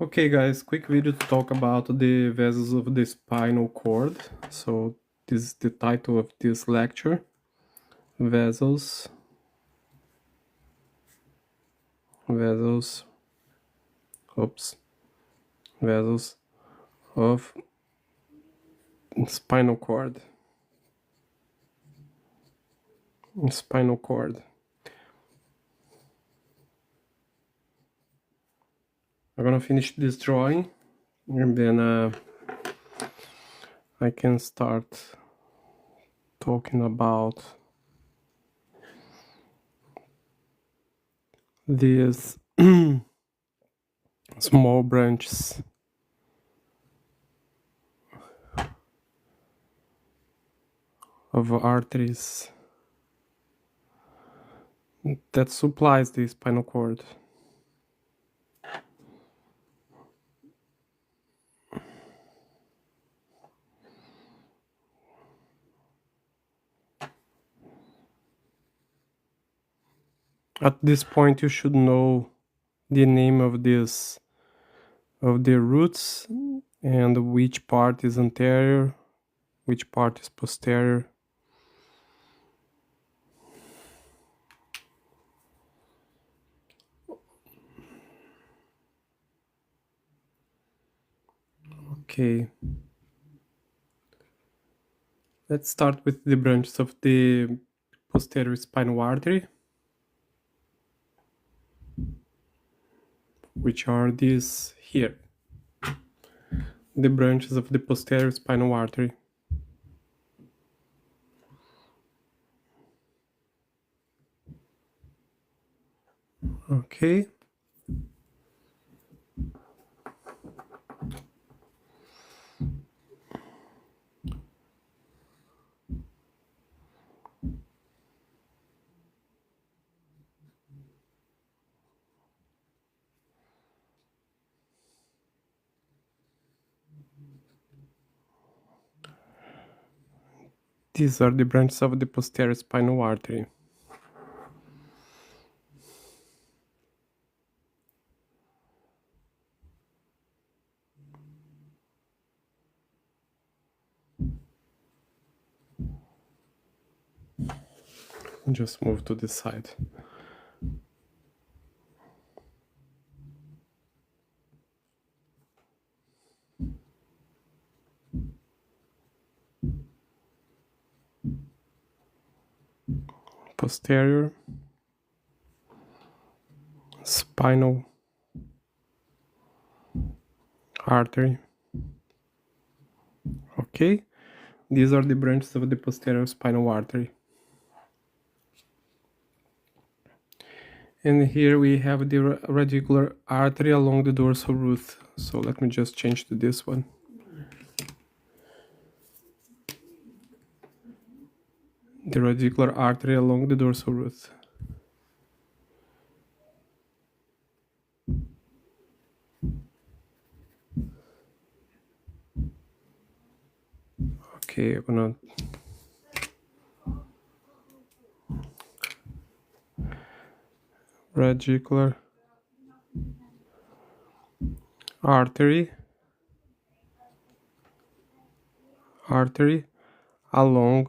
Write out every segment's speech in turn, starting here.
Okay guys, quick video to talk about the vessels of the spinal cord. So this is the title of this lecture. Vessels of spinal cord. Spinal cord. I'm gonna finish this drawing and then I can start talking about these small branches of arteries that supplies the spinal cord. At this point you should know the name of the roots and which part is anterior, which part is posterior. Okay. Let's start with the branches of the posterior spinal artery, which are these here. The branches of the posterior spinal artery. Okay. These are the branches of the posterior spinal artery. Just move to the side. Posterior spinal artery. Okay, these are the branches of the posterior spinal artery. And here we have the radicular artery along the dorsal root. So let me just change to this one. The radicular artery along the dorsal root. Okay, I'm gonna radicular artery along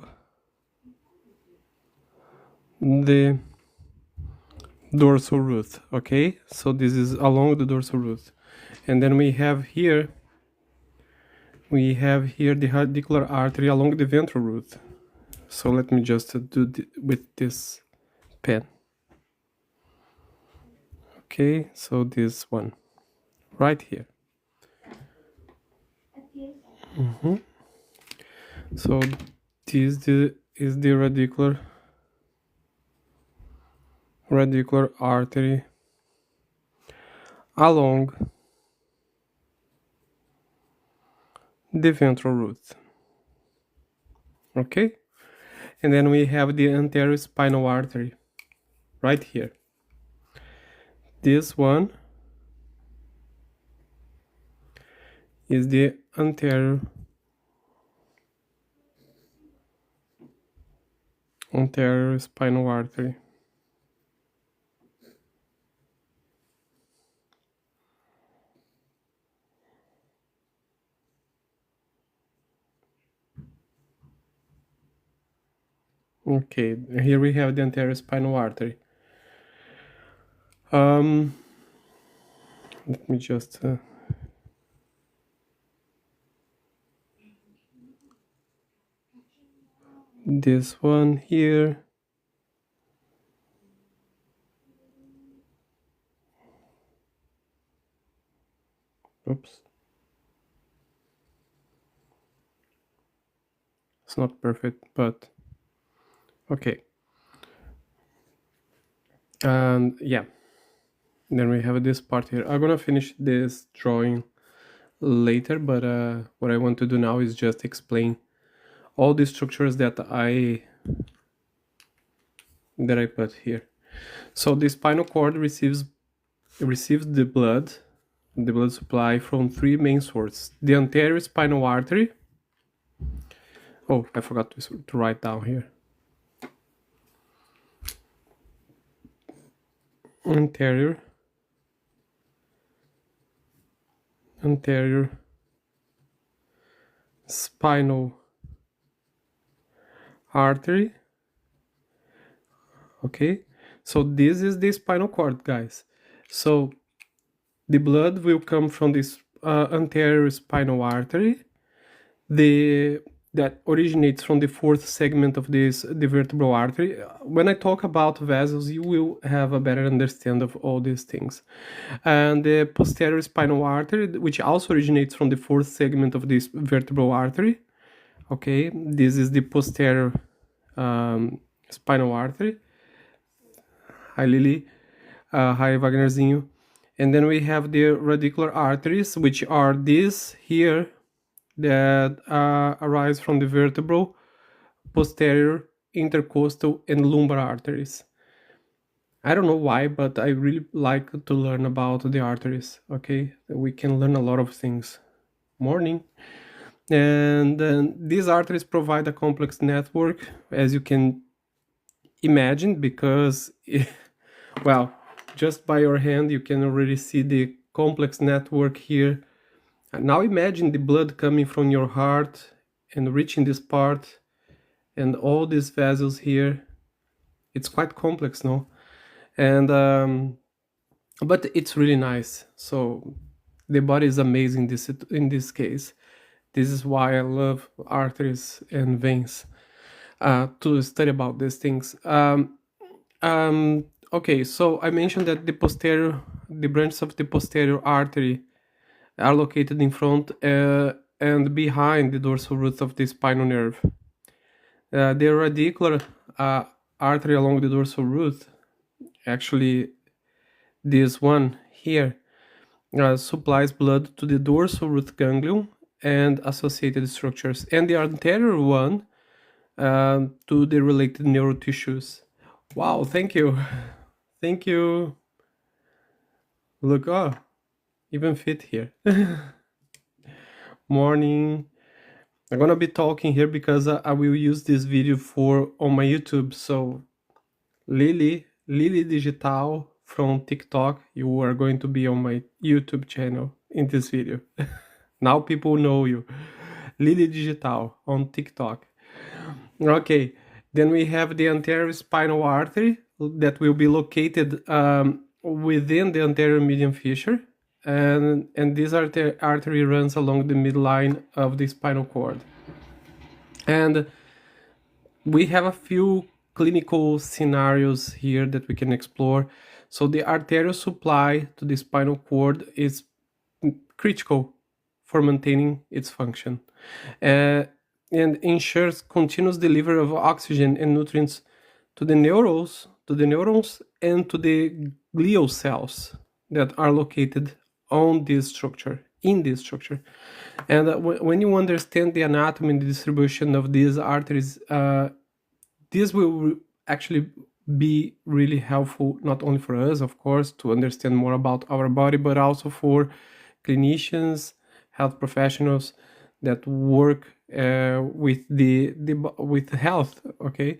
the dorsal root. Okay, so this is along the dorsal root, and then we have here the radicular artery along the ventral root. So let me just do with this pen. Okay, so this one right here. So this is the radicular artery along the ventral root. Okay, and then we have the anterior spinal artery right here. This one is the anterior spinal artery. Okay, here we have the anterior spinal artery. Let me just this one here. Oops. It's not perfect, but okay. And yeah, then we have this part here. I'm gonna finish this drawing later, but what I want to do now is just explain all the structures that I put here. So the spinal cord receives the blood supply from three main sources. The anterior spinal artery. Oh, I forgot to write down here. Anterior spinal artery. Okay, so this is the spinal cord, guys. So the blood will come from this anterior spinal artery, that originates from the fourth segment of the vertebral artery. When I talk about vessels, you will have a better understanding of all these things. And the posterior spinal artery, which also originates from the fourth segment of this vertebral artery. Okay, this is the posterior spinal artery. Hi, Lily. Hi, Wagnerzinho. And then we have the radicular arteries, which are these here that arise from the vertebral, posterior, intercostal, and lumbar arteries. I don't know why, but I really like to learn about the arteries, okay? We can learn a lot of things. Morning. And then these arteries provide a complex network, as you can imagine, because, well, just by your hand, you can already see the complex network here. And now imagine the blood coming from your heart and reaching this part and all these vessels here. It's quite complex, no? And but it's really nice. So the body is amazing in this case. This is why I love arteries and veins, to study about these things. Okay, so I mentioned that the branches of the posterior artery are located in front and behind the dorsal root of the spinal nerve. The radicular artery along the dorsal root, actually this one here, supplies blood to the dorsal root ganglion and associated structures, and the anterior one to the related neural tissues. Wow, thank you. Thank you. Look, oh, even fit here. Morning. I'm gonna be talking here because I will use this video on my YouTube. So Lily Digital from TikTok, you are going to be on my YouTube channel in this video. Now people know you. Lily Digital on TikTok. Okay, then we have the anterior spinal artery that will be located within the anterior median fissure, and this artery runs along the midline of the spinal cord. And we have a few clinical scenarios here that we can explore. So the arterial supply to the spinal cord is critical for maintaining its function, and ensures continuous delivery of oxygen and nutrients to the neurons, and to the glial cells that are located in this structure. And when you understand the anatomy and the distribution of these arteries, this will actually be really helpful, not only for us, of course, to understand more about our body, but also for clinicians, health professionals that work with health, okay?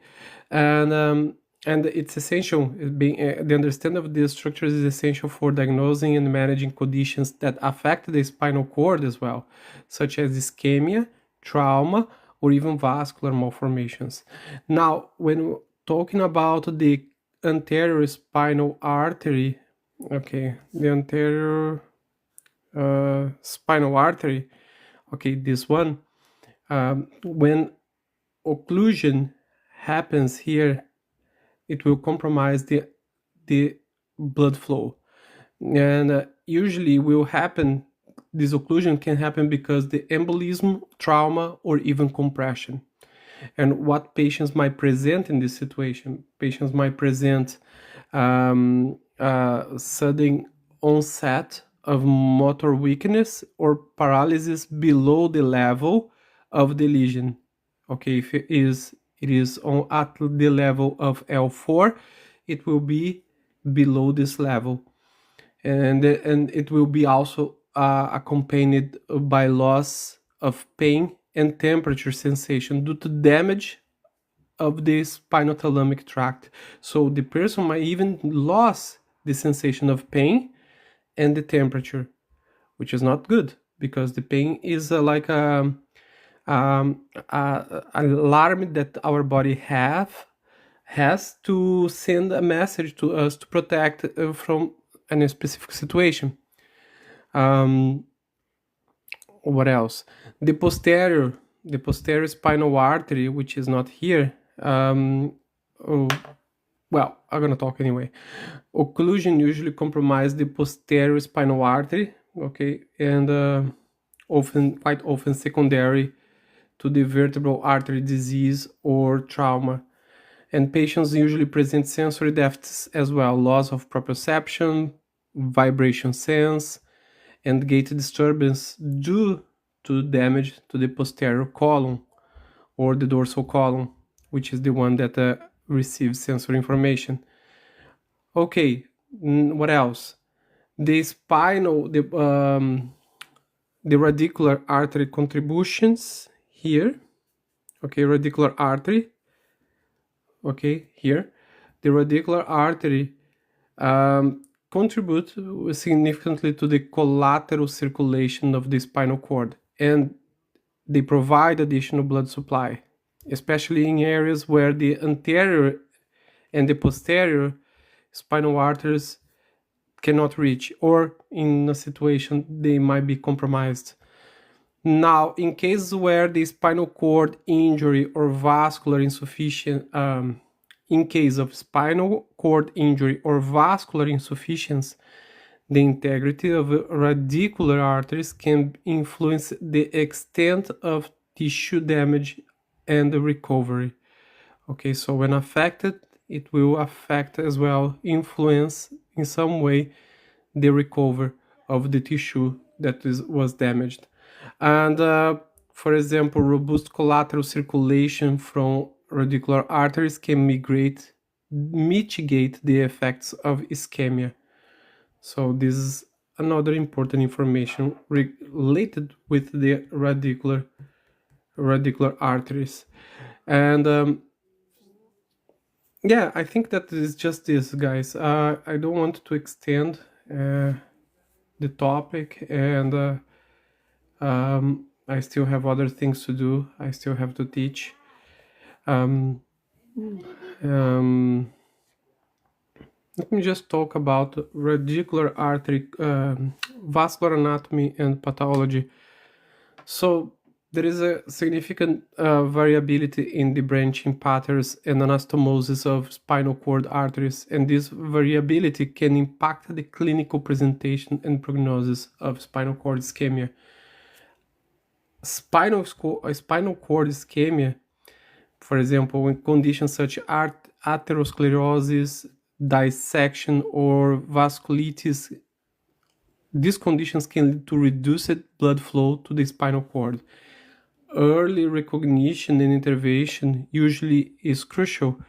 And it's essential. The understanding of these structures is essential for diagnosing and managing conditions that affect the spinal cord as well, such as ischemia, trauma, or even vascular malformations. Now, when talking about the anterior spinal artery, okay, the anterior spinal artery, okay, this one, when occlusion happens here, it will compromise the blood flow, and usually will happen. This occlusion can happen because the embolism, trauma, or even compression. And what patients might present in this situation? Patients might present sudden onset of motor weakness or paralysis below the level of the lesion. Okay, if it is at the level of L4, it will be below this level, and it will be also accompanied by loss of pain and temperature sensation due to damage of the spinothalamic tract. So the person might even lose the sensation of pain and the temperature, which is not good, because the pain is like an alarm that our body has to send a message to us to protect from any specific situation. What else? The posterior spinal artery, which is not here. Well, I'm gonna talk anyway. Occlusion usually compromise the posterior spinal artery, okay, and quite often secondary to the vertebral artery disease or trauma. And patients usually present sensory deficits as well, loss of proprioception, vibration sense, and gait disturbance due to damage to the posterior column or the dorsal column, which is the one that receives sensory information. Okay, what else? The radicular artery contributions here. Okay, radicular artery. Okay, here. The radicular artery contribute significantly to the collateral circulation of the spinal cord, and they provide additional blood supply, especially in areas where the anterior and the posterior spinal arteries cannot reach, or in a situation they might be compromised. Now, in cases where the spinal cord injury or vascular insufficiency, in case of spinal cord injury or vascular insufficiency, the integrity of radicular arteries can influence the extent of tissue damage and the recovery. Okay, so when affected, it will affect as well, influence in some way the recovery of the tissue that was damaged. And for example, robust collateral circulation from radicular arteries can mitigate the effects of ischemia. So this is another important information related with the radicular arteries. And yeah, I think that is just this, guys. I don't want to extend the topic, and I still have other things to do. I still have to teach. Let me just talk about radicular artery, vascular anatomy and pathology. So there is a significant variability in the branching patterns and anastomosis of spinal cord arteries, and this variability can impact the clinical presentation and prognosis of spinal cord ischemia. Spinal cord ischemia, for example, in conditions such as atherosclerosis, dissection, or vasculitis, these conditions can lead to reduced blood flow to the spinal cord. Early recognition and intervention usually is crucial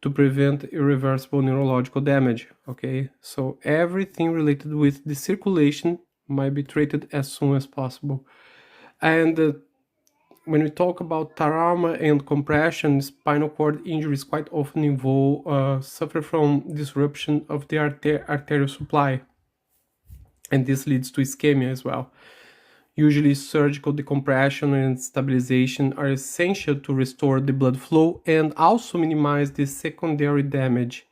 to prevent irreversible neurological damage. Okay, so everything related with the circulation might be treated as soon as possible. And when we talk about trauma and compression, spinal cord injuries quite often suffer from disruption of the arterial supply, and this leads to ischemia as well. Usually surgical decompression and stabilization are essential to restore the blood flow and also minimize the secondary damage.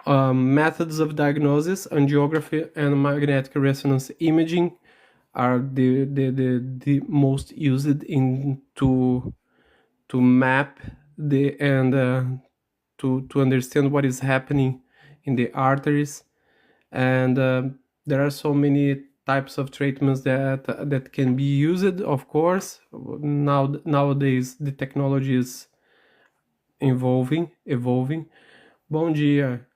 Methods of diagnosis, angiography and magnetic resonance imaging are the most used in to map the and to understand what is happening in the arteries. And there are so many types of treatments that can be used. Of course, nowadays the technology is evolving. Bom dia,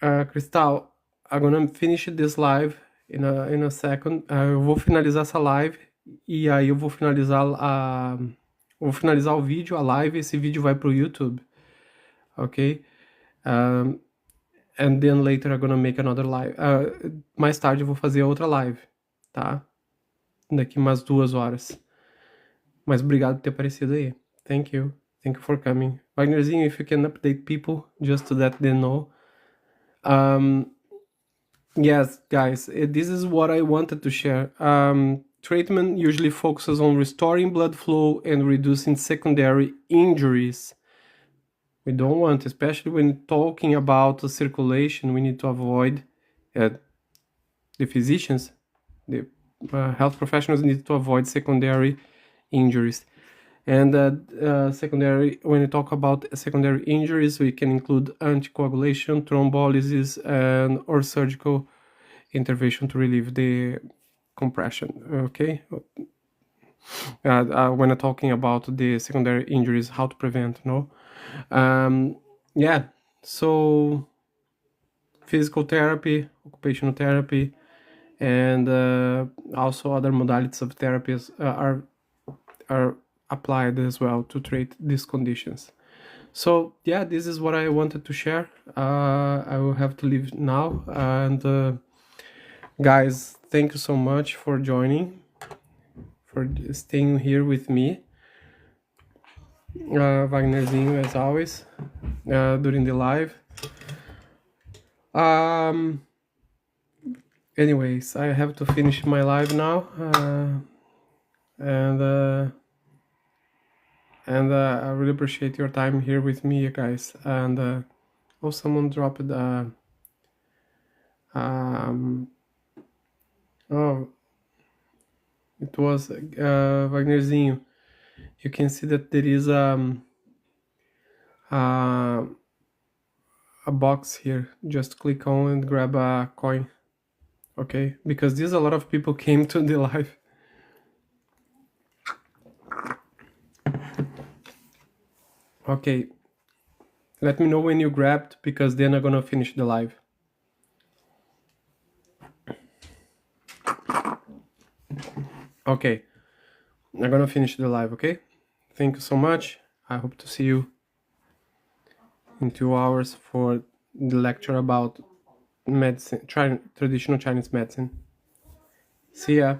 Cristal. I'm gonna finish this live in a second. Eu vou finalizar essa live e aí eu vou finalizar o vídeo, a live. Esse vídeo vai pro YouTube, ok? And then later I'm gonna make another live. Mais tarde eu vou fazer outra live, tá? Daqui umas 2 horas. Mas obrigado por ter aparecido aí. Thank you for coming. Wagnerzinho, if you can update people just to let them know. Yes, guys, this is what I wanted to share. Treatment usually focuses on restoring blood flow and reducing secondary injuries. We don't want, especially when talking about the circulation, we need to avoid, the physicians, the health professionals need to avoid secondary injuries. And secondary, when you talk about secondary injuries, we can include anticoagulation, thrombolysis, or surgical intervention to relieve the compression. Okay. When I'm talking about the secondary injuries, how to prevent, no? Yeah. So physical therapy, occupational therapy, and also other modalities of therapies are applied as well to treat these conditions. So yeah, this is what I wanted to share. I will have to leave now, and guys, thank you so much for joining, for staying here with me. Wagnerzinho, as always, during the live. Anyways, I have to finish my live now, and I really appreciate your time here with me, guys. And oh, someone dropped oh, it was Wagnerzinho. You can see that there is a box here. Just click on and grab a coin, okay? Because there's a lot of people came to the live. Okay, let me know when you grabbed, because then I'm gonna finish the live. Okay, I'm gonna finish the live, okay? Thank you so much. I hope to see you in 2 hours for the lecture about medicine, traditional Chinese medicine. See ya.